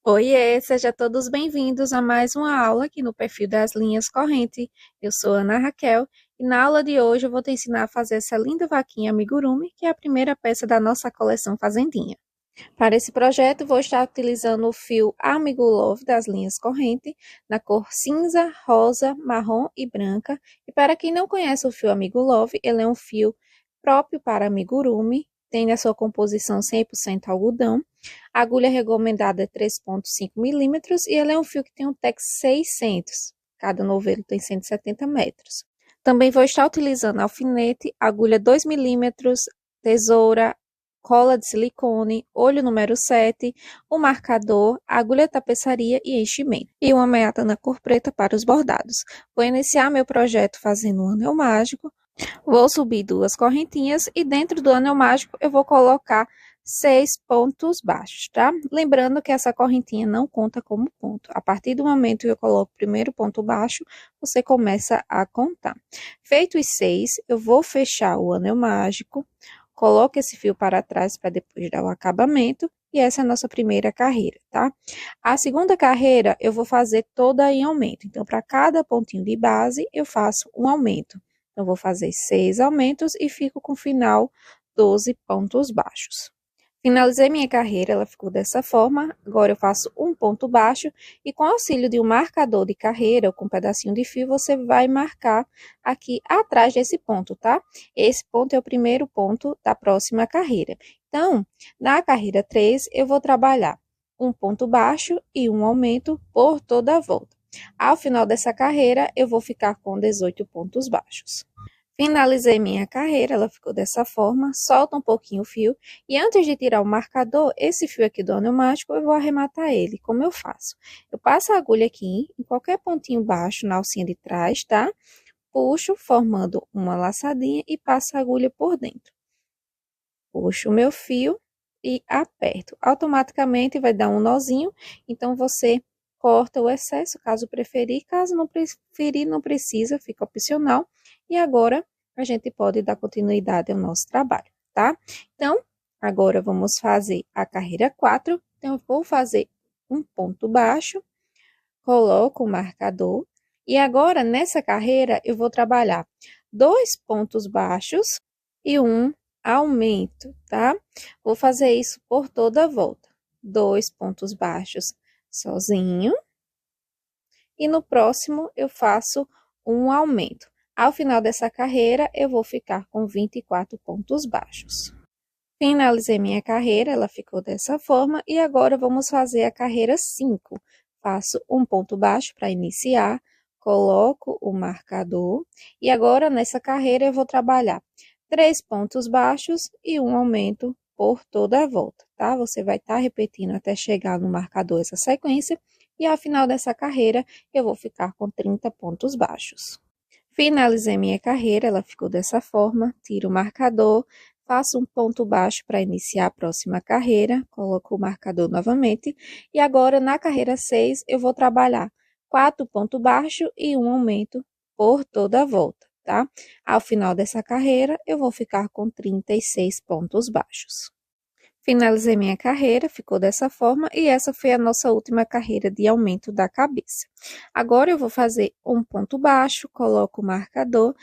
Oiê, sejam todos bem-vindos a mais uma aula aqui no perfil das linhas corrente. Eu sou Ana Raquel e na aula de hoje eu vou te ensinar a fazer essa linda vaquinha amigurumi, que é a primeira peça da nossa coleção Fazendinha. Para esse projeto, vou estar utilizando o fio Amigo Love das linhas corrente, na cor cinza, rosa, marrom e branca. E para quem não conhece o fio Amigo Love, ele é um fio próprio para amigurumi, tem na sua composição 100% algodão. A agulha recomendada é 3,5 milímetros e ele é um fio que tem um tex 600. Cada novelo tem 170 metros. Também vou estar utilizando alfinete, agulha 2 milímetros, tesoura, cola de silicone, olho número 7, o marcador, agulha tapeçaria e enchimento. E uma meata na cor preta para os bordados. Vou iniciar meu projeto fazendo um anel mágico. Vou subir 2 correntinhas e dentro do anel mágico eu vou colocar 6 pontos baixos, tá? Lembrando que essa correntinha não conta como ponto. A partir do momento que eu coloco o primeiro ponto baixo, você começa a contar. Feito os 6, eu vou fechar o anel mágico, coloco esse fio para trás para depois dar o acabamento. E essa é a nossa primeira carreira, tá? A segunda carreira eu vou fazer toda em aumento. Então, para cada pontinho de base, eu faço um aumento. Então, vou fazer 6 aumentos e fico com o final 12 pontos baixos. Finalizei minha carreira, ela ficou dessa forma. Agora, eu faço um ponto baixo e com auxílio de um marcador de carreira ou com um pedacinho de fio, você vai marcar aqui atrás desse ponto, tá? Esse ponto é o primeiro ponto da próxima carreira. Então, na carreira 3, eu vou trabalhar um ponto baixo e um aumento por toda a volta. Ao final dessa carreira, eu vou ficar com 18 pontos baixos. Finalizei minha carreira, ela ficou dessa forma, solta um pouquinho o fio, e antes de tirar o marcador, esse fio aqui do anel mágico, eu vou arrematar ele. Como eu faço? Eu passo a agulha aqui, em qualquer pontinho baixo, na alcinha de trás, tá? Puxo, formando uma laçadinha e passo a agulha por dentro. Puxo o meu fio e aperto. Automaticamente vai dar um nozinho, então você corta o excesso, caso preferir. Caso não preferir, não precisa, fica opcional. E agora, a gente pode dar continuidade ao nosso trabalho, tá? Então, agora vamos fazer a carreira 4. Então, eu vou fazer um ponto baixo, coloco o marcador. E agora, nessa carreira, eu vou trabalhar 2 pontos baixos e um aumento, tá? Vou fazer isso por toda a volta. 2 pontos baixos sozinho. E no próximo, eu faço um aumento. Ao final dessa carreira, eu vou ficar com 24 pontos baixos. Finalizei minha carreira, ela ficou dessa forma. E agora, vamos fazer a carreira 5. Faço um ponto baixo para iniciar, coloco o marcador. E agora, nessa carreira, eu vou trabalhar 3 pontos baixos e um aumento por toda a volta, tá? Você vai estar repetindo até chegar no marcador essa sequência. E ao final dessa carreira, eu vou ficar com 30 pontos baixos. Finalizei minha carreira, ela ficou dessa forma, tiro o marcador, faço um ponto baixo para iniciar a próxima carreira, coloco o marcador novamente, e agora na carreira 6 eu vou trabalhar 4 pontos baixos e um aumento por toda a volta, tá? Ao final dessa carreira eu vou ficar com 36 pontos baixos. Finalizei minha carreira, ficou dessa forma, e essa foi a nossa última carreira de aumento da cabeça. Agora, eu vou fazer um ponto baixo, coloco o marcador,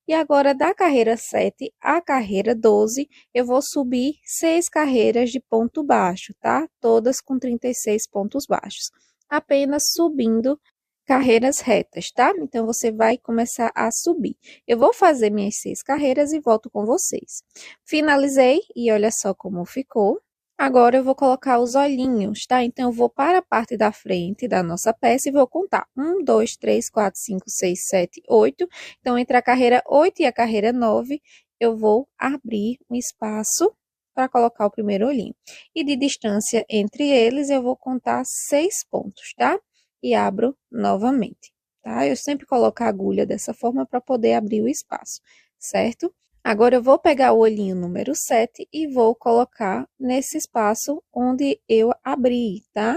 e agora, da carreira 7 à carreira 12, eu vou subir 6 carreiras de ponto baixo, tá? Todas com 36 pontos baixos. Apenas subindo carreiras retas, tá? Então, você vai começar a subir. Eu vou fazer minhas 6 carreiras e volto com vocês. Finalizei e olha só como ficou. Agora, eu vou colocar os olhinhos, tá? Então, eu vou para a parte da frente da nossa peça e vou contar. 1, 2, 3, 4, 5, 6, 7, 8. Então, entre a carreira 8 e a carreira 9, eu vou abrir um espaço para colocar o primeiro olhinho. E de distância entre eles, eu vou contar 6 pontos, tá? E abro novamente, tá? Eu sempre coloco a agulha dessa forma para poder abrir o espaço, certo? Agora, eu vou pegar o olhinho número 7 e vou colocar nesse espaço onde eu abri, tá?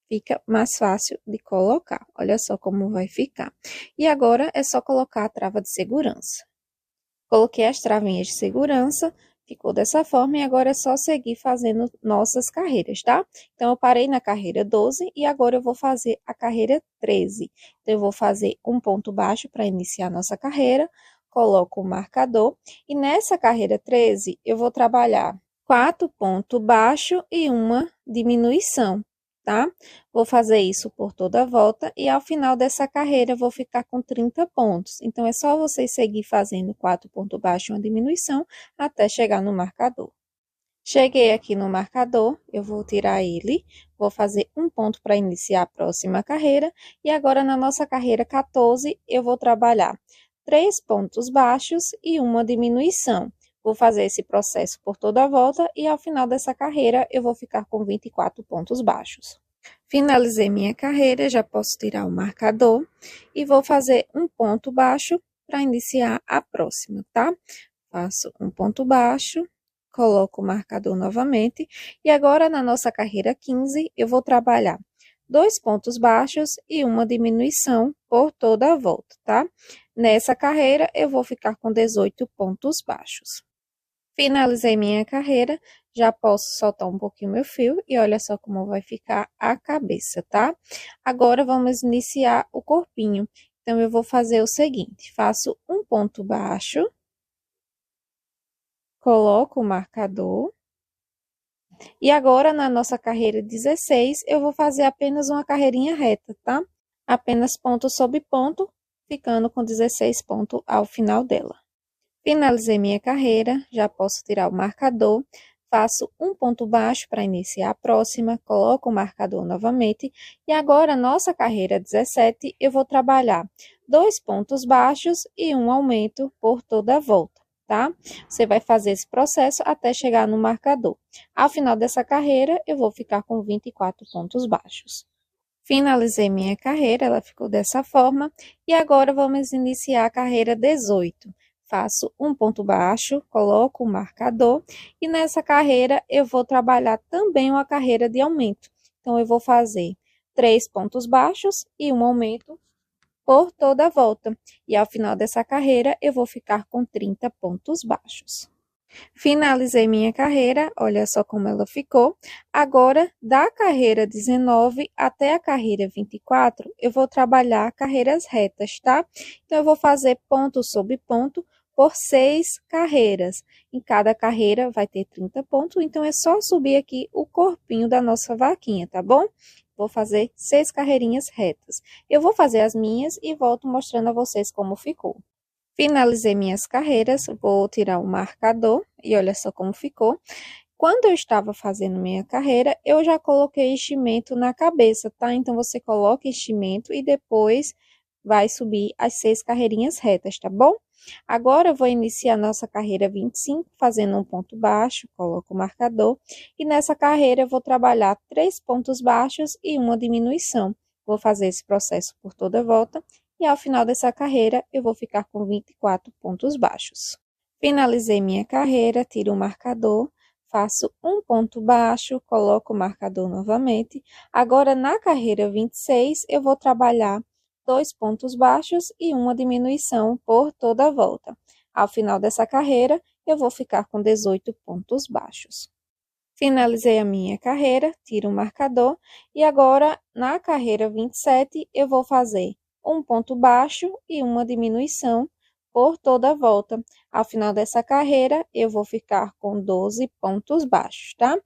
Fica mais fácil de colocar. Olha só como vai ficar. E agora, é só colocar a trava de segurança. Coloquei as travinhas de segurança, Ficou dessa forma e agora é só seguir fazendo nossas carreiras, tá? Então, eu parei na carreira 12 e agora eu vou fazer a carreira 13. Então, eu vou fazer um ponto baixo para iniciar nossa carreira, coloco o marcador e nessa carreira 13 eu vou trabalhar 4 pontos baixos e uma diminuição, tá? Vou fazer isso por toda a volta e ao final dessa carreira eu vou ficar com 30 pontos. Então, é só vocês seguir fazendo 4 pontos baixos e uma diminuição até chegar no marcador. Cheguei aqui no marcador, eu vou tirar ele, vou fazer um ponto para iniciar a próxima carreira e agora na nossa carreira 14 eu vou trabalhar 3 pontos baixos e uma diminuição. Vou fazer esse processo por toda a volta e ao final dessa carreira eu vou ficar com 24 pontos baixos. Finalizei minha carreira, já posso tirar o marcador e vou fazer um ponto baixo para iniciar a próxima, tá? Faço um ponto baixo, coloco o marcador novamente e agora na nossa carreira 15 eu vou trabalhar 2 pontos baixos e uma diminuição por toda a volta, tá? Nessa carreira eu vou ficar com 18 pontos baixos. Finalizei minha carreira, já posso soltar um pouquinho meu fio e olha só como vai ficar a cabeça, tá? Agora, vamos iniciar o corpinho. Então, eu vou fazer o seguinte, faço um ponto baixo, coloco o marcador e agora, na nossa carreira 16, eu vou fazer apenas uma carreirinha reta, tá? Apenas ponto sobre ponto, ficando com 16 pontos ao final dela. Finalizei minha carreira, já posso tirar o marcador, faço um ponto baixo para iniciar a próxima, coloco o marcador novamente e agora nossa carreira 17 eu vou trabalhar 2 pontos baixos e um aumento por toda a volta, tá? Você vai fazer esse processo até chegar no marcador. Ao final dessa carreira eu vou ficar com 24 pontos baixos. Finalizei minha carreira, ela ficou dessa forma e agora vamos iniciar a carreira 18. Faço um ponto baixo, coloco o marcador e nessa carreira eu vou trabalhar também uma carreira de aumento. Então, eu vou fazer 3 pontos baixos e um aumento por toda a volta. E ao final dessa carreira eu vou ficar com 30 pontos baixos. Finalizei minha carreira, olha só como ela ficou. Agora, da carreira 19 até a carreira 24, eu vou trabalhar carreiras retas, tá? Então, eu vou fazer ponto sobre ponto por 6 carreiras. Em cada carreira vai ter 30 pontos, então é só subir aqui o corpinho da nossa vaquinha, tá bom? Vou fazer 6 carreirinhas retas. Eu vou fazer as minhas e volto mostrando a vocês como ficou. Finalizei minhas carreiras, vou tirar o marcador e olha só como ficou. Quando eu estava fazendo minha carreira, eu já coloquei enchimento na cabeça, tá? Então, você coloca enchimento e depois vai subir as 6 carreirinhas retas, tá bom? Agora, eu vou iniciar nossa carreira 25, fazendo um ponto baixo, coloco o marcador. E nessa carreira, eu vou trabalhar 3 pontos baixos e uma diminuição. Vou fazer esse processo por toda a volta. E ao final dessa carreira, eu vou ficar com 24 pontos baixos. Finalizei minha carreira, tiro o marcador, faço um ponto baixo, coloco o marcador novamente. Agora, na carreira 26, eu vou trabalhar 2 pontos baixos e uma diminuição por toda a volta. Ao final dessa carreira, eu vou ficar com 18 pontos baixos. Finalizei a minha carreira, tiro o marcador e agora, na carreira 27, eu vou fazer um ponto baixo e uma diminuição por toda a volta. Ao final dessa carreira, eu vou ficar com 12 pontos baixos, tá?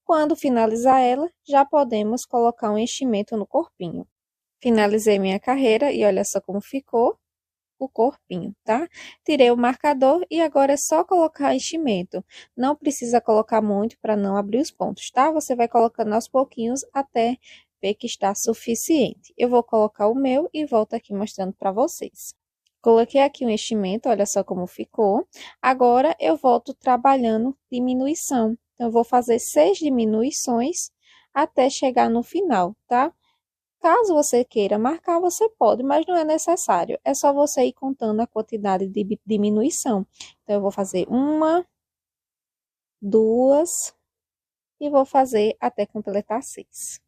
Quando finalizar ela, já podemos colocar um enchimento no corpinho. Finalizei minha carreira e olha só como ficou o corpinho, tá? Tirei o marcador e agora é só colocar enchimento. Não precisa colocar muito para não abrir os pontos, tá? Você vai colocando aos pouquinhos até ver que está suficiente. Eu vou colocar o meu e volto aqui mostrando para vocês. Coloquei aqui o enchimento, olha só como ficou. Agora, eu volto trabalhando diminuição. Então, eu vou fazer 6 diminuições até chegar no final, tá? Caso você queira marcar, você pode, mas não é necessário. É só você ir contando a quantidade de diminuição. Então, eu vou fazer 1, 2 e vou fazer até completar 6.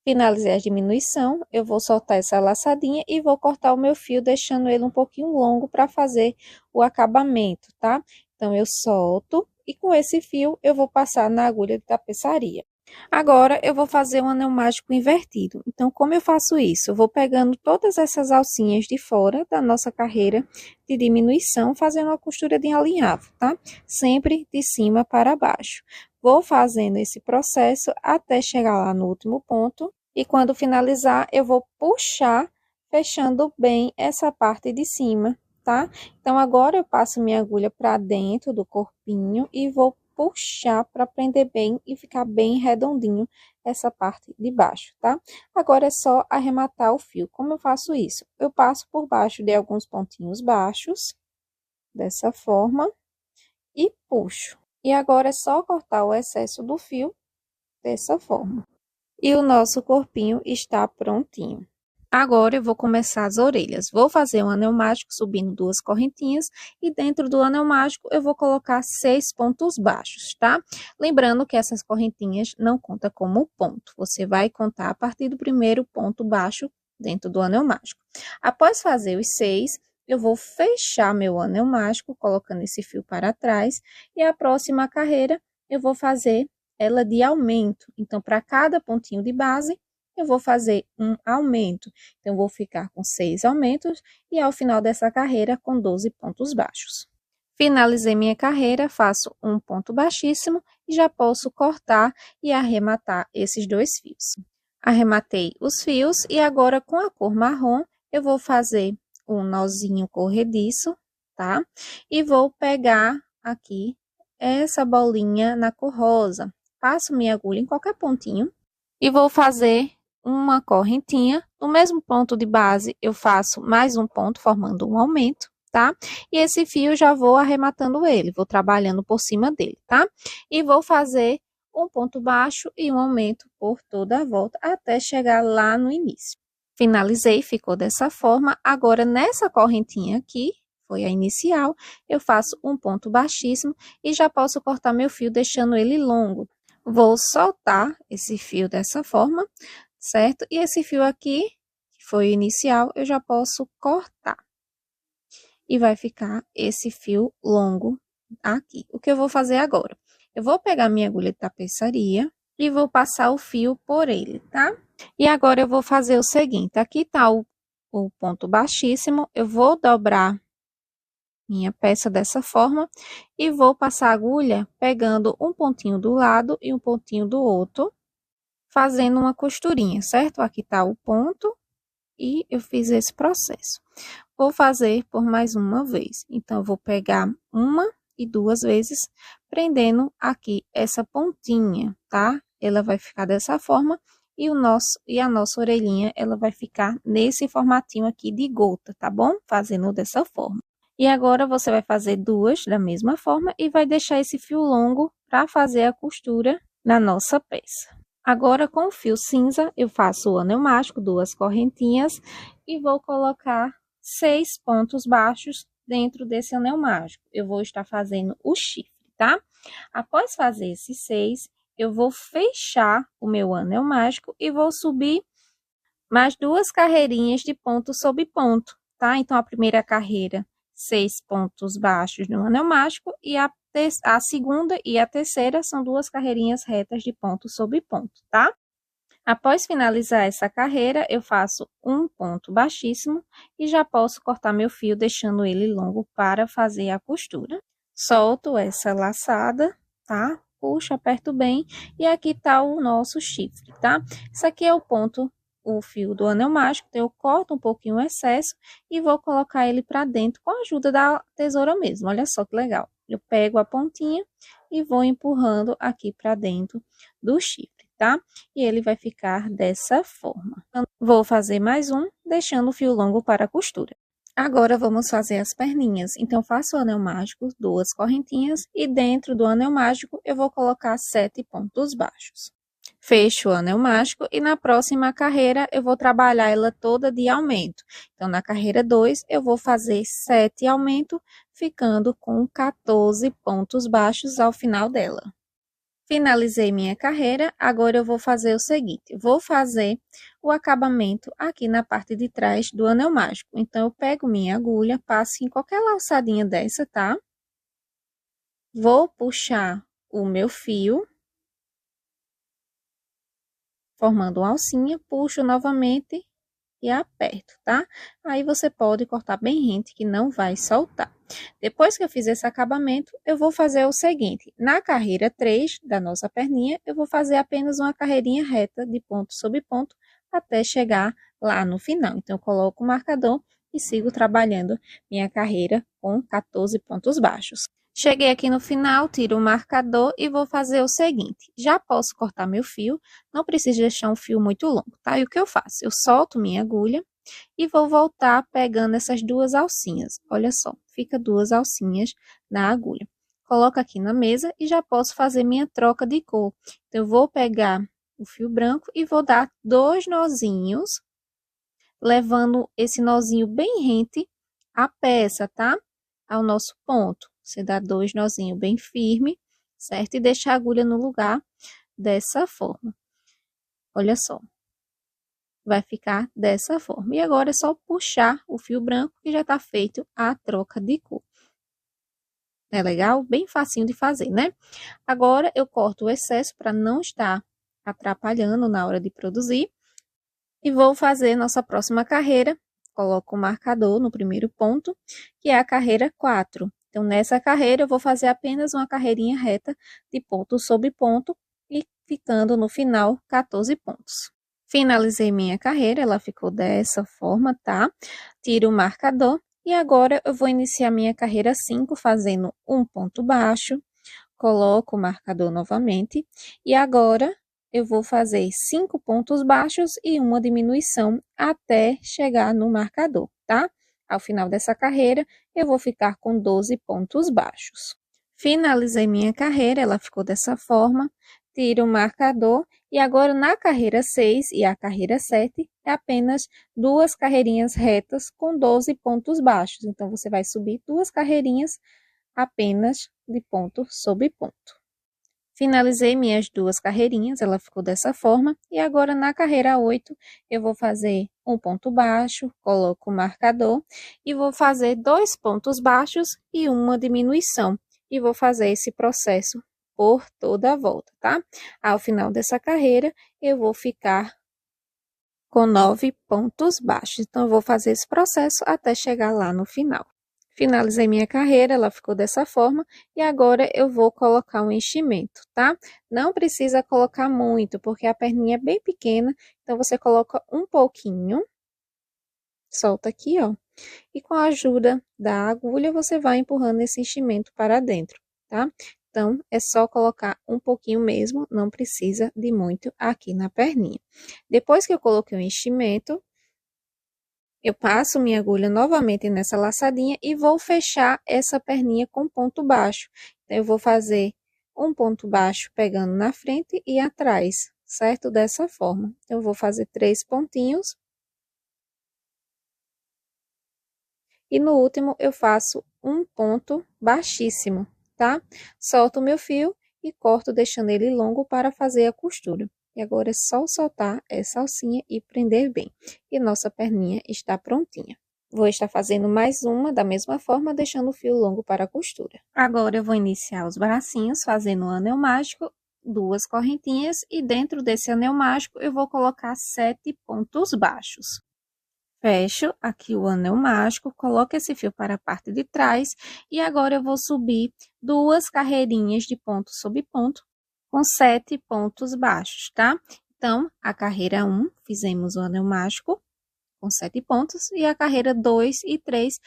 Finalizei a diminuição, eu vou soltar essa laçadinha e vou cortar o meu fio, deixando ele um pouquinho longo para fazer o acabamento, tá? Então, eu solto e com esse fio eu vou passar na agulha de tapeçaria. Agora, eu vou fazer um anel mágico invertido. Então, como eu faço isso? Eu vou pegando todas essas alcinhas de fora da nossa carreira de diminuição, fazendo uma costura de alinhavo, tá? Sempre de cima para baixo. Vou fazendo esse processo até chegar lá no último ponto. E quando finalizar, eu vou puxar, fechando bem essa parte de cima, tá? Então, agora eu passo minha agulha para dentro do corpinho e vou puxar para prender bem e ficar bem redondinho essa parte de baixo, tá? Agora é só arrematar o fio. Como eu faço isso? Eu passo por baixo de alguns pontinhos baixos, dessa forma, e puxo. E agora é só cortar o excesso do fio dessa forma. E o nosso corpinho está prontinho. Agora, eu vou começar as orelhas. Vou fazer um anel mágico subindo 2 correntinhas e dentro do anel mágico eu vou colocar 6 pontos baixos, tá? Lembrando que essas correntinhas não contam como ponto. Você vai contar a partir do primeiro ponto baixo dentro do anel mágico. Após fazer os 6, eu vou fechar meu anel mágico, colocando esse fio para trás. E a próxima carreira, eu vou fazer ela de aumento. Então, para cada pontinho de base, eu vou fazer um aumento. Então, eu vou ficar com 6 aumentos e ao final dessa carreira com 12 pontos baixos. Finalizei minha carreira, faço um ponto baixíssimo e já posso cortar e arrematar esses 2 fios. Arrematei os fios e agora com a cor marrom eu vou fazer um nozinho corrediço, tá? E vou pegar aqui essa bolinha na cor rosa. Passo minha agulha em qualquer pontinho e vou fazer uma correntinha. No mesmo ponto de base, eu faço mais um ponto, formando um aumento, tá? E esse fio já vou arrematando ele, vou trabalhando por cima dele, tá? E vou fazer um ponto baixo e um aumento por toda a volta, até chegar lá no início. Finalizei, ficou dessa forma. Agora, nessa correntinha aqui, foi a inicial, eu faço um ponto baixíssimo e já posso cortar meu fio, deixando ele longo. Vou soltar esse fio dessa forma, certo? E esse fio aqui, que foi o inicial, eu já posso cortar. E vai ficar esse fio longo aqui. O que eu vou fazer agora? Eu vou pegar minha agulha de tapeçaria e vou passar o fio por ele, tá? E agora eu vou fazer o seguinte, aqui tá o ponto baixíssimo, eu vou dobrar minha peça dessa forma e vou passar a agulha pegando um pontinho do lado e um pontinho do outro, fazendo uma costurinha, certo? Aqui tá o ponto e eu fiz esse processo. Vou fazer por mais uma vez. Então, eu vou pegar uma e 2 vezes, prendendo aqui essa pontinha, tá? Ela vai ficar dessa forma e a nossa orelhinha, ela vai ficar nesse formatinho aqui de gota, tá bom? Fazendo dessa forma. E agora, você vai fazer 2 da mesma forma e vai deixar esse fio longo para fazer a costura na nossa peça. Agora, com o fio cinza, eu faço o anel mágico, 2 correntinhas e vou colocar 6 pontos baixos dentro desse anel mágico. Eu vou estar fazendo o chifre, tá? Após fazer esses 6, eu vou fechar o meu anel mágico e vou subir mais 2 carreirinhas de ponto sobre ponto, tá? Então, a primeira carreira, 6 pontos baixos no anel mágico e a segunda e a terceira são 2 carreirinhas retas de ponto sobre ponto, tá? Após finalizar essa carreira, eu faço um ponto baixíssimo e já posso cortar meu fio, deixando ele longo para fazer a costura. Solto essa laçada, tá? Puxo, aperto bem e aqui tá o nosso chifre, tá? Isso aqui é o fio do anel mágico, então eu corto um pouquinho o excesso e vou colocar ele para dentro com a ajuda da tesoura mesmo. Olha só que legal. Eu pego a pontinha e vou empurrando aqui para dentro do chifre, tá? E ele vai ficar dessa forma. Vou fazer mais um, deixando o fio longo para a costura. Agora, vamos fazer as perninhas. Então, faço o anel mágico, 2 correntinhas, e dentro do anel mágico, eu vou colocar 7 pontos baixos. Fecho o anel mágico e na próxima carreira, eu vou trabalhar ela toda de aumento. Então, na carreira 2, eu vou fazer 7 aumentos, ficando com 14 pontos baixos ao final dela. Finalizei minha carreira, agora eu vou fazer o seguinte, vou fazer o acabamento aqui na parte de trás do anel mágico. Então, eu pego minha agulha, passo em qualquer laçadinha dessa, tá? Vou puxar o meu fio, formando uma alcinha, puxo novamente e aperto, tá? Aí você pode cortar bem rente, que não vai soltar. Depois que eu fizer esse acabamento, eu vou fazer o seguinte. Na carreira 3 da nossa perninha, eu vou fazer apenas uma carreirinha reta de ponto sobre ponto, até chegar lá no final. Então, eu coloco o marcador e sigo trabalhando minha carreira com 14 pontos baixos. Cheguei aqui no final, tiro o marcador e vou fazer o seguinte. Já posso cortar meu fio, não preciso deixar um fio muito longo, tá? E o que eu faço? Eu solto minha agulha e vou voltar pegando essas duas alcinhas. Olha só, fica duas alcinhas na agulha. Coloco aqui na mesa e já posso fazer minha troca de cor. Então, eu vou pegar o fio branco e vou dar 2 nozinhos, levando esse nozinho bem rente à peça, tá? Ao nosso ponto. Você dá 2 nozinhos bem firme, certo? E deixa a agulha no lugar dessa forma. Olha só. Vai ficar dessa forma. E agora é só puxar o fio branco que já tá feito a troca de cor. É legal? Bem facinho de fazer, né? Agora eu corto o excesso para não estar atrapalhando na hora de produzir. E vou fazer nossa próxima carreira. Coloco o marcador no primeiro ponto, que é a carreira 4. Então, nessa carreira, eu vou fazer apenas uma carreirinha reta de ponto sobre ponto e ficando no final 14 pontos. Finalizei minha carreira, ela ficou dessa forma, tá? Tiro o marcador e agora eu vou iniciar minha carreira 5 fazendo um ponto baixo. Coloco o marcador novamente e agora eu vou fazer 5 pontos baixos e uma diminuição até chegar no marcador, tá? Ao final dessa carreira, eu vou ficar com 12 pontos baixos. Finalizei minha carreira, ela ficou dessa forma. Tiro o marcador e agora na carreira 6 e a carreira 7 é apenas 2 carreirinhas retas com 12 pontos baixos. Então, você vai subir 2 carreirinhas apenas de ponto sobre ponto. Finalizei minhas 2 carreirinhas, ela ficou dessa forma. E agora, na carreira 8, eu vou fazer um ponto baixo, coloco o marcador e vou fazer 2 pontos baixos e uma diminuição. E vou fazer esse processo por toda a volta, tá? Ao final dessa carreira, eu vou ficar com 9 pontos baixos. Então, eu vou fazer esse processo até chegar lá no final. Finalizei minha carreira, ela ficou dessa forma, e agora eu vou colocar um enchimento, tá? Não precisa colocar muito, porque a perninha é bem pequena, então você coloca um pouquinho, solta aqui, ó, e com a ajuda da agulha, você vai empurrando esse enchimento para dentro, tá? Então, é só colocar um pouquinho mesmo, não precisa de muito aqui na perninha. Depois que eu coloquei o enchimento, eu passo minha agulha novamente nessa laçadinha e vou fechar essa perninha com ponto baixo. Então, eu vou fazer um ponto baixo pegando na frente e atrás, certo? Dessa forma. Então, eu vou fazer 3 pontinhos. E no último, eu faço um ponto baixíssimo, tá? Solto o meu fio e corto, deixando ele longo para fazer a costura. E agora é só soltar essa alcinha e prender bem. E nossa perninha está prontinha. Vou estar fazendo mais uma da mesma forma, deixando o fio longo para a costura. Agora, eu vou iniciar os bracinhos fazendo um anel mágico, 2 correntinhas. E dentro desse anel mágico, eu vou colocar 7 pontos baixos. Fecho aqui o anel mágico, coloco esse fio para a parte de trás. E agora, eu vou subir 2 carreirinhas de ponto sobre ponto, com 7 pontos baixos, tá? Então, a carreira 1, fizemos o anel mágico com 7 pontos, e a carreira 2 e 3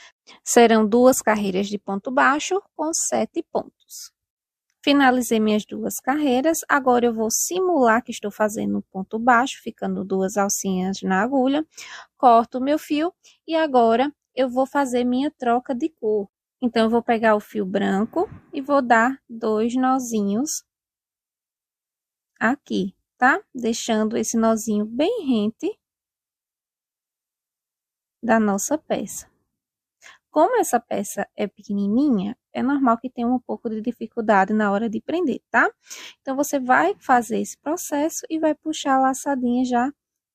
serão 2 carreiras de ponto baixo com 7 pontos. Finalizei minhas 2 carreiras, agora eu vou simular que estou fazendo ponto baixo, ficando 2 alcinhas na agulha, corto o meu fio e agora eu vou fazer minha troca de cor. Então, eu vou pegar o fio branco e vou dar 2 nozinhos aqui, tá? Deixando esse nozinho bem rente da nossa peça. Como essa peça é pequenininha, é normal que tenha um pouco de dificuldade na hora de prender, tá? Então, você vai fazer esse processo e vai puxar a laçadinha já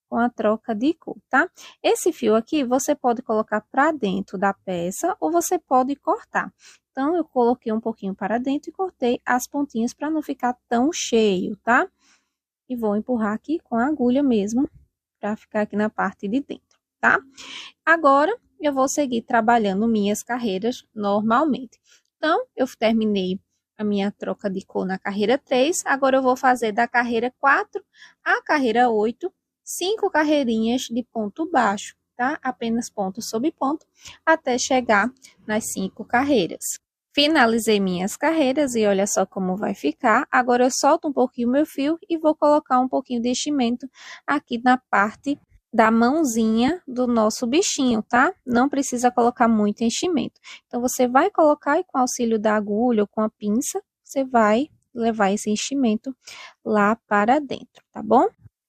com a troca de cor, tá? Esse fio aqui, você pode colocar para dentro da peça ou você pode cortar. Então, eu coloquei um pouquinho para dentro e cortei as pontinhas para não ficar tão cheio, tá? E vou empurrar aqui com a agulha mesmo, para ficar aqui na parte de dentro, tá? Agora, eu vou seguir trabalhando minhas carreiras normalmente. Então, eu terminei a minha troca de cor na carreira 3, agora eu vou fazer da carreira 4 à carreira 8, 5 carreirinhas de ponto baixo, tá? Apenas ponto sobre ponto, até chegar nas 5 carreiras. Finalizei minhas carreiras e olha só como vai ficar. Agora eu solto um pouquinho meu fio e vou colocar um pouquinho de enchimento aqui na parte da mãozinha do nosso bichinho, tá? Não precisa colocar muito enchimento. Então, você vai colocar e com o auxílio da agulha ou com a pinça, você vai levar esse enchimento lá para dentro, tá bom?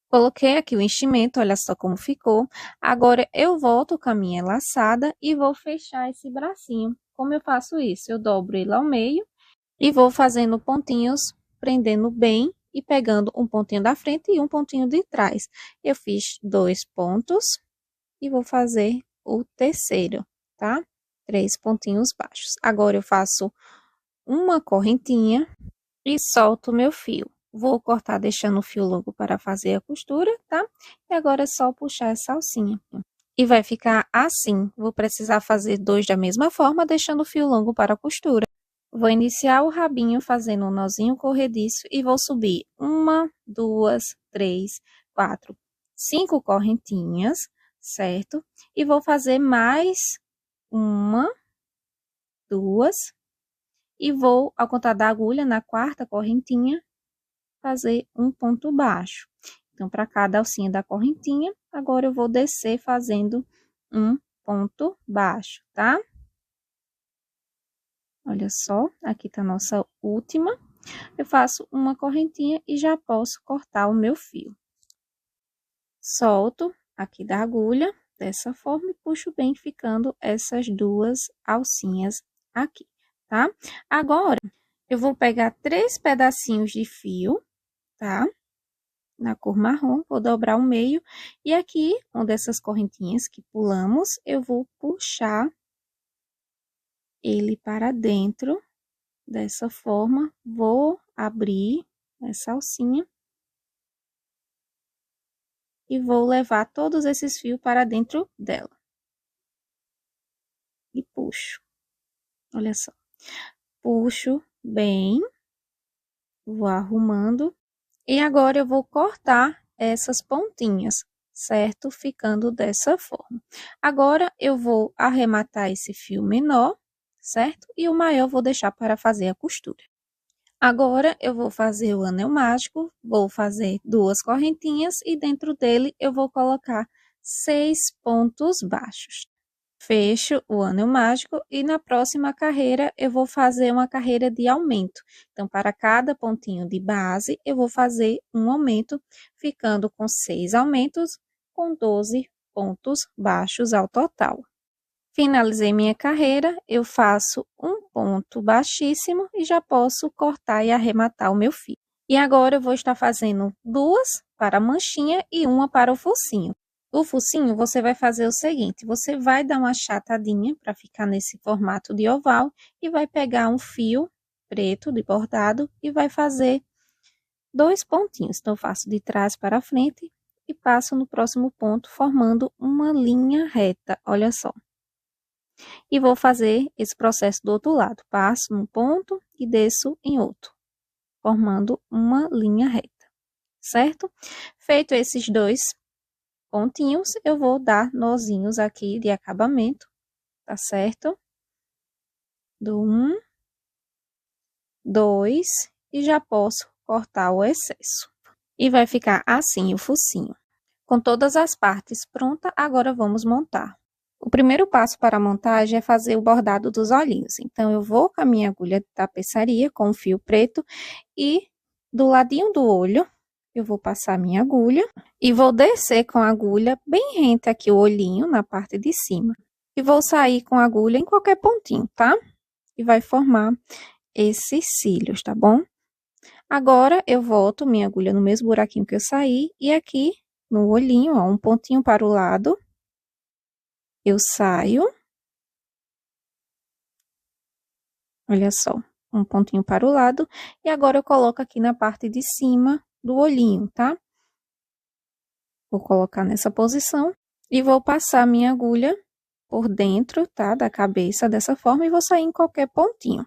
Coloquei aqui o enchimento, olha só como ficou. Agora, eu volto com a minha laçada e vou fechar esse bracinho. Como eu faço isso? Eu dobro ele ao meio e vou fazendo pontinhos, prendendo bem e pegando um pontinho da frente e um pontinho de trás. Eu fiz 2 pontos e vou fazer o terceiro, tá? 3 pontinhos baixos. Agora, eu faço uma correntinha e solto o meu fio. Vou cortar deixando o fio longo para fazer a costura, tá? E agora é só puxar essa alcinha. E vai ficar assim. Vou precisar fazer 2 da mesma forma, deixando o fio longo para a costura. Vou iniciar o rabinho fazendo um nozinho corrediço e vou subir 1, 2, 3, 4, 5 correntinhas, certo? E vou fazer mais 1, 2, e vou, ao contar da agulha, na quarta correntinha, fazer um ponto baixo. Então, para cada alcinha da correntinha, agora eu vou descer fazendo um ponto baixo, tá? Olha só, aqui tá a nossa última. Eu faço uma correntinha e já posso cortar o meu fio. Solto aqui da agulha, dessa forma, e puxo bem, ficando essas 2 alcinhas aqui, tá? Agora, eu vou pegar 3 pedacinhos de fio, tá? Na cor marrom, vou dobrar o meio, e aqui, uma dessas correntinhas que pulamos, eu vou puxar ele para dentro, dessa forma, vou abrir essa alcinha e vou levar todos esses fios para dentro dela. E puxo, olha só, puxo bem, vou arrumando, e agora eu vou cortar essas pontinhas, certo? Ficando dessa forma. Agora, eu vou arrematar esse fio menor, certo? E o maior vou deixar para fazer a costura. Agora, eu vou fazer o anel mágico, vou fazer 2 correntinhas e dentro dele eu vou colocar 6 pontos baixos. Fecho o anel mágico e na próxima carreira eu vou fazer uma carreira de aumento. Então, para cada pontinho de base, eu vou fazer um aumento, ficando com 6 aumentos, com 12 pontos baixos ao total. Finalizei minha carreira, eu faço um ponto baixíssimo e já posso cortar e arrematar o meu fio. E agora eu vou estar fazendo 2 para a manchinha e uma para o focinho. O focinho, você vai fazer o seguinte, você vai dar uma achatadinha para ficar nesse formato de oval e vai pegar um fio preto de bordado e vai fazer 2 pontinhos. Então, eu faço de trás para frente e passo no próximo ponto, formando uma linha reta, olha só. E vou fazer esse processo do outro lado. Passo num ponto e desço em outro, formando uma linha reta, certo? Feito esses 2 pontinhos, eu vou dar nozinhos aqui de acabamento, tá certo? Do 1, 2 e já posso cortar o excesso. E vai ficar assim o focinho. Com todas as partes prontas, agora vamos montar. O primeiro passo para a montagem é fazer o bordado dos olhinhos. Então, eu vou com a minha agulha de tapeçaria com o fio preto e do ladinho do olho, eu vou passar minha agulha e vou descer com a agulha bem rente aqui o olhinho na parte de cima. E vou sair com a agulha em qualquer pontinho, tá? E vai formar esses cílios, tá bom? Agora, eu volto minha agulha no mesmo buraquinho que eu saí e aqui no olhinho, ó, um pontinho para o lado. Eu saio. Olha só, um pontinho para o lado. E agora eu coloco aqui na parte de cima do olhinho, tá? Vou colocar nessa posição e vou passar minha agulha por dentro, tá? Da cabeça dessa forma e vou sair em qualquer pontinho.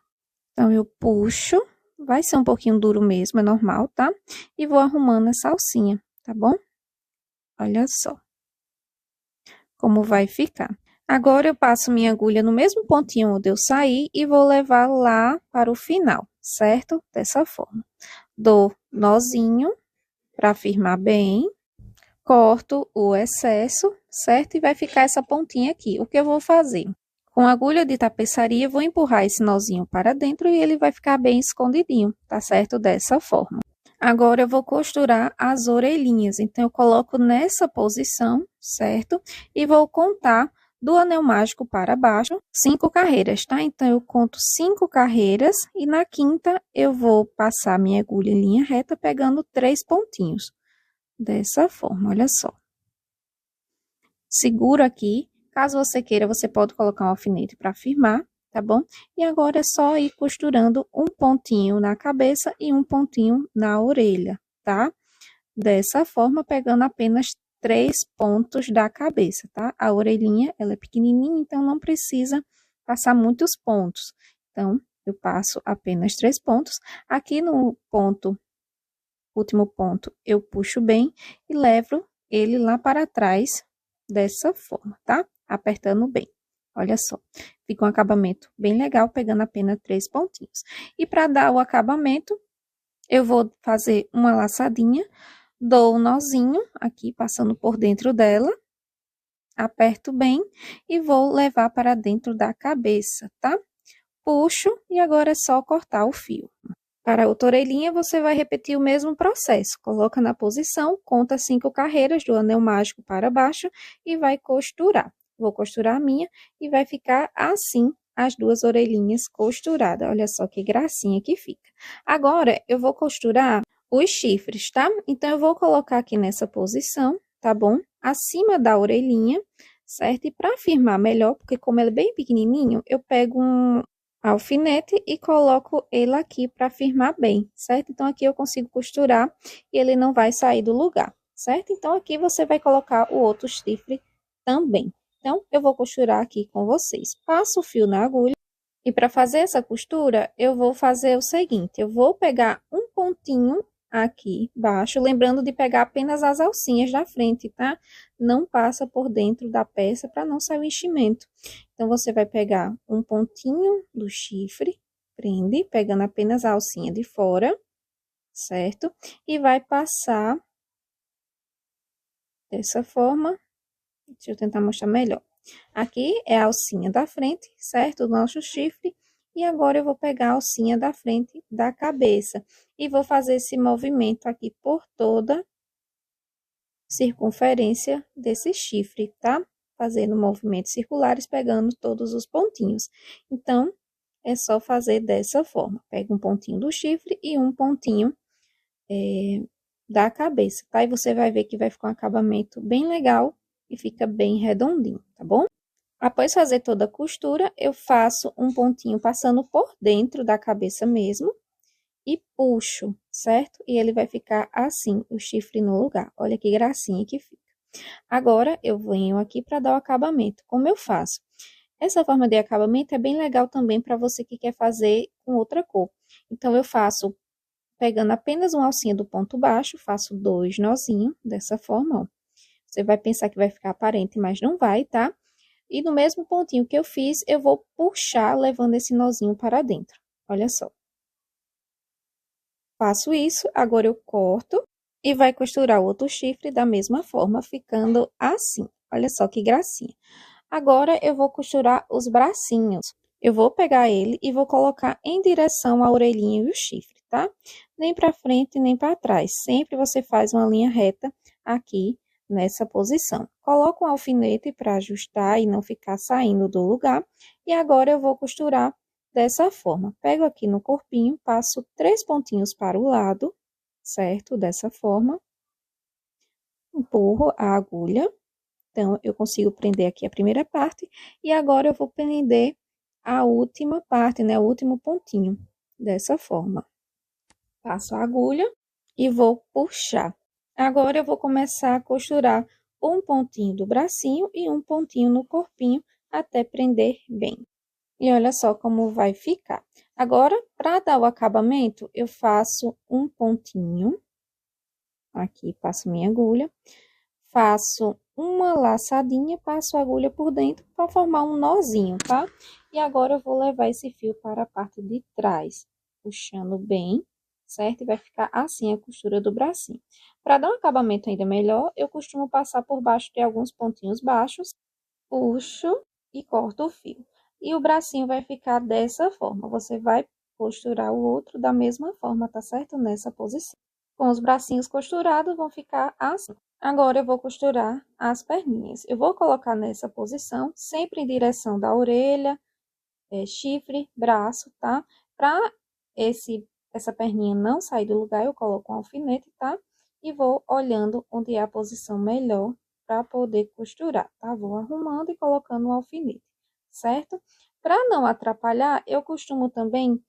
Então, eu puxo, vai ser um pouquinho duro mesmo, é normal, tá? E vou arrumando essa alcinha, tá bom? Olha só como vai ficar. Agora, eu passo minha agulha no mesmo pontinho onde eu saí e vou levar lá para o final, certo? Dessa forma. Dou nozinho para firmar bem, corto o excesso, certo? E vai ficar essa pontinha aqui. O que eu vou fazer? Com a agulha de tapeçaria, eu vou empurrar esse nozinho para dentro e ele vai ficar bem escondidinho, tá certo? Dessa forma. Agora, eu vou costurar as orelhinhas. Então, eu coloco nessa posição, certo? E vou contar do anel mágico para baixo, 5 carreiras, tá? Então, eu conto 5 carreiras e na quinta eu vou passar minha agulha em linha reta, pegando 3 pontinhos. Dessa forma, olha só. Seguro aqui. Caso você queira, você pode colocar um alfinete para firmar, tá bom? E agora é só ir costurando um pontinho na cabeça e um pontinho na orelha, tá? Dessa forma, pegando apenas 3 pontos da cabeça, tá? A orelhinha, ela é pequenininha, então não precisa passar muitos pontos. Então, eu passo apenas 3 pontos. Aqui no ponto, último ponto, eu puxo bem e levo ele lá para trás, dessa forma, tá? Apertando bem. Olha só, fica um acabamento bem legal, pegando apenas 3 pontinhos. E para dar o acabamento, eu vou fazer uma laçadinha, dou um nozinho aqui, passando por dentro dela, aperto bem e vou levar para dentro da cabeça, tá? Puxo e agora é só cortar o fio. Para a outra orelhinha, você vai repetir o mesmo processo. Coloca na posição, conta 5 carreiras do anel mágico para baixo e vai costurar. Vou costurar a minha e vai ficar assim as 2 orelhinhas costuradas. Olha só que gracinha que fica. Agora, eu vou costurar os chifres, tá? Então, eu vou colocar aqui nessa posição, tá bom? Acima da orelhinha, certo? E para firmar melhor, porque como ele é bem pequenininho, eu pego um alfinete e coloco ele aqui para firmar bem, certo? Então, aqui eu consigo costurar e ele não vai sair do lugar, certo? Então, aqui você vai colocar o outro chifre também. Então, eu vou costurar aqui com vocês. Passo o fio na agulha e para fazer essa costura, eu vou fazer o seguinte, eu vou pegar um pontinho aqui embaixo, lembrando de pegar apenas as alcinhas da frente, tá? Não passa por dentro da peça para não sair o enchimento. Então, você vai pegar um pontinho do chifre, prende, pegando apenas a alcinha de fora, certo? E vai passar dessa forma. Deixa eu tentar mostrar melhor. Aqui é a alcinha da frente, certo? Do nosso chifre. E agora, eu vou pegar a alcinha da frente da cabeça. E vou fazer esse movimento aqui por toda circunferência desse chifre, tá? Fazendo movimentos circulares, pegando todos os pontinhos. Então, é só fazer dessa forma. Pega um pontinho do chifre e um pontinho da cabeça, tá? E você vai ver que vai ficar um acabamento bem legal e fica bem redondinho, tá bom? Após fazer toda a costura, eu faço um pontinho passando por dentro da cabeça mesmo e puxo, certo? E ele vai ficar assim, o chifre no lugar. Olha que gracinha que fica. Agora, eu venho aqui para dar o acabamento. Como eu faço? Essa forma de acabamento é bem legal também para você que quer fazer com outra cor. Então, eu faço, pegando apenas uma alcinha do ponto baixo, faço 2 nozinhos, dessa forma, ó. Você vai pensar que vai ficar aparente, mas não vai, tá? E no mesmo pontinho que eu fiz, eu vou puxar, levando esse nozinho para dentro. Olha só. Faço isso, agora eu corto e vai costurar o outro chifre da mesma forma, ficando assim. Olha só que gracinha. Agora, eu vou costurar os bracinhos. Eu vou pegar ele e vou colocar em direção à orelhinha e o chifre, tá? Nem para frente, nem para trás. Sempre você faz uma linha reta aqui nessa posição. Coloco um alfinete para ajustar e não ficar saindo do lugar. E agora, eu vou costurar dessa forma. Pego aqui no corpinho, passo 3 pontinhos para o lado, certo? Dessa forma. Empurro a agulha. Então, eu consigo prender aqui a primeira parte. E agora, eu vou prender a última parte, né? O último pontinho, dessa forma. Passo a agulha e vou puxar. Agora, eu vou começar a costurar um pontinho do bracinho e um pontinho no corpinho, até prender bem. E olha só como vai ficar. Agora, para dar o acabamento, eu faço um pontinho. Aqui, passo minha agulha. Faço uma laçadinha, passo a agulha por dentro para formar um nozinho, tá? E agora, eu vou levar esse fio para a parte de trás, puxando bem, certo? E vai ficar assim a costura do bracinho. Para dar um acabamento ainda melhor, eu costumo passar por baixo de alguns pontinhos baixos, puxo e corto o fio. E o bracinho vai ficar dessa forma. Você vai costurar o outro da mesma forma, tá certo? Nessa posição. Com os bracinhos costurados, vão ficar assim. Agora, eu vou costurar as perninhas. Eu vou colocar nessa posição, sempre em direção da orelha, chifre, braço, tá? Pra essa perninha não sair do lugar, eu coloco um alfinete, tá? E vou olhando onde é a posição melhor para poder costurar, tá? Vou arrumando e colocando um alfinete, certo? Para não atrapalhar, eu costumo também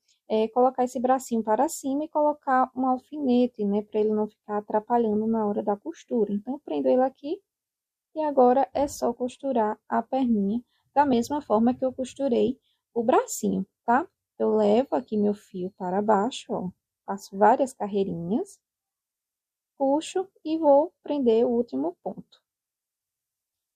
colocar esse bracinho para cima e colocar um alfinete, né? Para ele não ficar atrapalhando na hora da costura. Então, eu prendo ele aqui e agora é só costurar a perninha da mesma forma que eu costurei o bracinho, tá? Eu levo aqui meu fio para baixo, ó. Faço várias carreirinhas, puxo e vou prender o último ponto.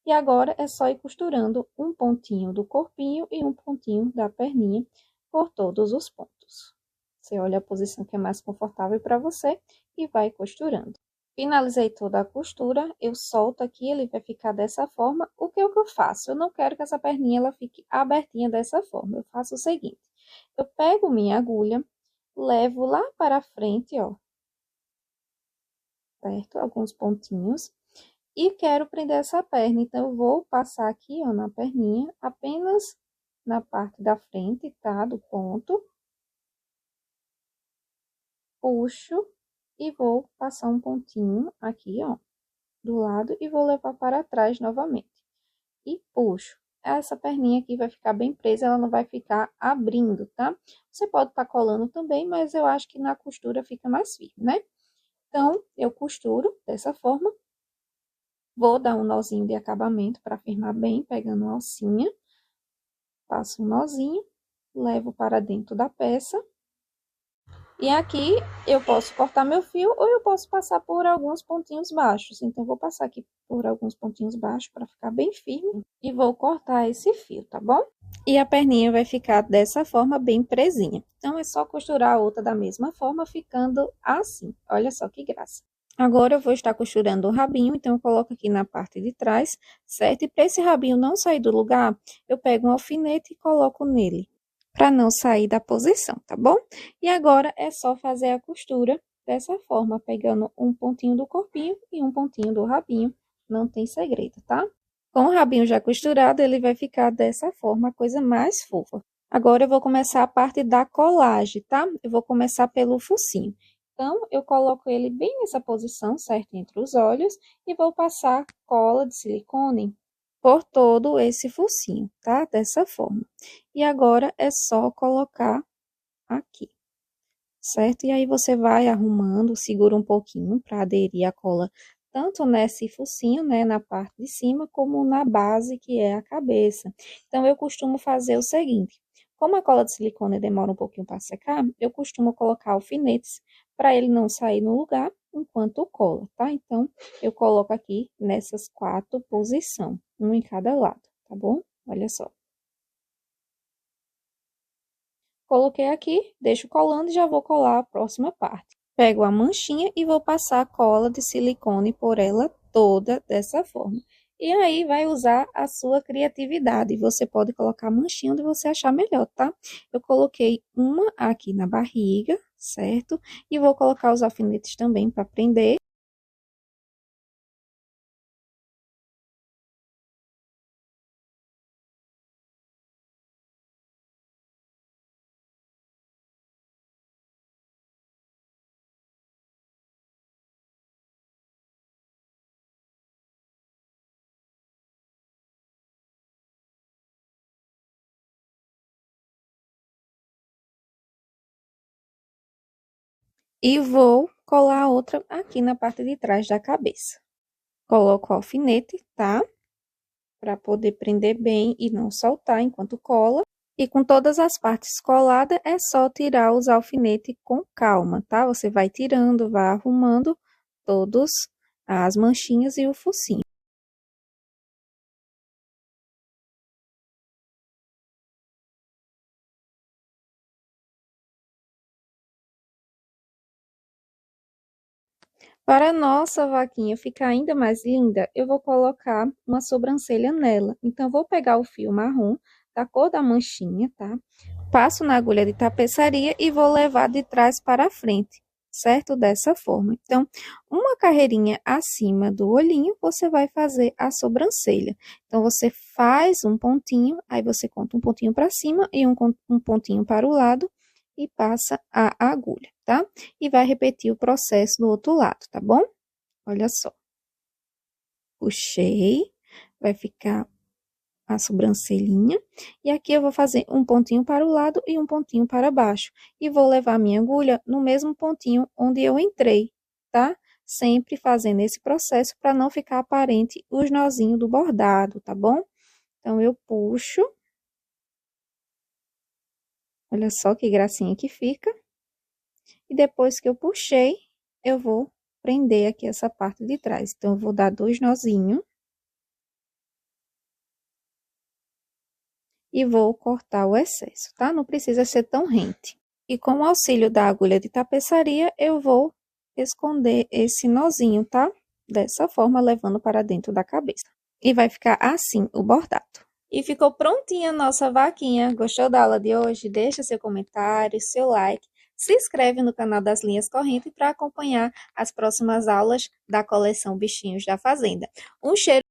E agora, é só ir costurando um pontinho do corpinho e um pontinho da perninha por todos os pontos. Você olha a posição que é mais confortável para você e vai costurando. Finalizei toda a costura, eu solto aqui, ele vai ficar dessa forma. O que eu faço? Eu não quero que essa perninha ela fique abertinha dessa forma. Eu faço o seguinte, eu pego minha agulha, levo lá para frente, ó, certo? Alguns pontinhos. E quero prender essa perna, então, eu vou passar aqui, ó, na perninha, apenas na parte da frente, tá? Do ponto. Puxo e vou passar um pontinho aqui, ó, do lado e vou levar para trás novamente. E puxo. Essa perninha aqui vai ficar bem presa, ela não vai ficar abrindo, tá? Você pode estar colando também, mas eu acho que na costura fica mais firme, né? Então, eu costuro dessa forma. Vou dar um nozinho de acabamento para firmar bem, pegando uma alcinha. Passo um nozinho, levo para dentro da peça. E aqui eu posso cortar meu fio ou eu posso passar por alguns pontinhos baixos. Então, vou passar aqui por alguns pontinhos baixos para ficar bem firme e vou cortar esse fio, tá bom? E a perninha vai ficar dessa forma, bem presinha. Então, é só costurar a outra da mesma forma, ficando assim. Olha só que graça. Agora, eu vou estar costurando o rabinho, então, eu coloco aqui na parte de trás, certo? E para esse rabinho não sair do lugar, eu pego um alfinete e coloco nele, para não sair da posição, tá bom? E agora, é só fazer a costura dessa forma, pegando um pontinho do corpinho e um pontinho do rabinho, não tem segredo, tá? Com o rabinho já costurado, ele vai ficar dessa forma, a coisa mais fofa. Agora, eu vou começar a parte da colagem, tá? Eu vou começar pelo focinho. Então, eu coloco ele bem nessa posição, certo? Entre os olhos, e vou passar cola de silicone por todo esse focinho, tá? Dessa forma. E agora, é só colocar aqui, certo? E aí, você vai arrumando, segura um pouquinho para aderir a cola tanto nesse focinho, né, na parte de cima, como na base, que é a cabeça. Então, eu costumo fazer o seguinte, como a cola de silicone demora um pouquinho para secar, eu costumo colocar alfinetes para ele não sair no lugar enquanto cola, tá? Então, eu coloco aqui nessas 4 posições, um em cada lado, tá bom? Olha só. Coloquei aqui, deixo colando e já vou colar a próxima parte. Pego a manchinha e vou passar a cola de silicone por ela toda dessa forma. E aí, vai usar a sua criatividade. Você pode colocar a manchinha onde você achar melhor, tá? Eu coloquei uma aqui na barriga, certo? E vou colocar os alfinetes também para prender. E vou colar a outra aqui na parte de trás da cabeça. Coloco o alfinete, tá? Para poder prender bem e não soltar enquanto cola. E com todas as partes coladas, é só tirar os alfinetes com calma, tá? Você vai tirando, vai arrumando todas as manchinhas e o focinho. Para a nossa vaquinha ficar ainda mais linda, eu vou colocar uma sobrancelha nela. Então, eu vou pegar o fio marrom, da cor da manchinha, tá? Passo na agulha de tapeçaria e vou levar de trás para a frente, certo? Dessa forma. Então, uma carreirinha acima do olhinho, você vai fazer a sobrancelha. Então, você faz um pontinho, aí você conta um pontinho para cima e um pontinho para o lado e passa a agulha, tá? E vai repetir o processo do outro lado, tá bom? Olha só. Puxei, vai ficar a sobrancelhinha. E aqui eu vou fazer um pontinho para o lado e um pontinho para baixo. E vou levar minha agulha no mesmo pontinho onde eu entrei, tá? Sempre fazendo esse processo para não ficar aparente os nozinhos do bordado, tá bom? Então, eu puxo. Olha só que gracinha que fica. E depois que eu puxei, eu vou prender aqui essa parte de trás. Então, eu vou dar 2 nozinhos. E vou cortar o excesso, tá? Não precisa ser tão rente. E com o auxílio da agulha de tapeçaria, eu vou esconder esse nozinho, tá? Dessa forma, levando para dentro da cabeça. E vai ficar assim o bordado. E ficou prontinha a nossa vaquinha. Gostou da aula de hoje? Deixa seu comentário, seu like. Se inscreve no canal das Linhas Correntes para acompanhar as próximas aulas da coleção Bichinhos da Fazenda. Um cheiro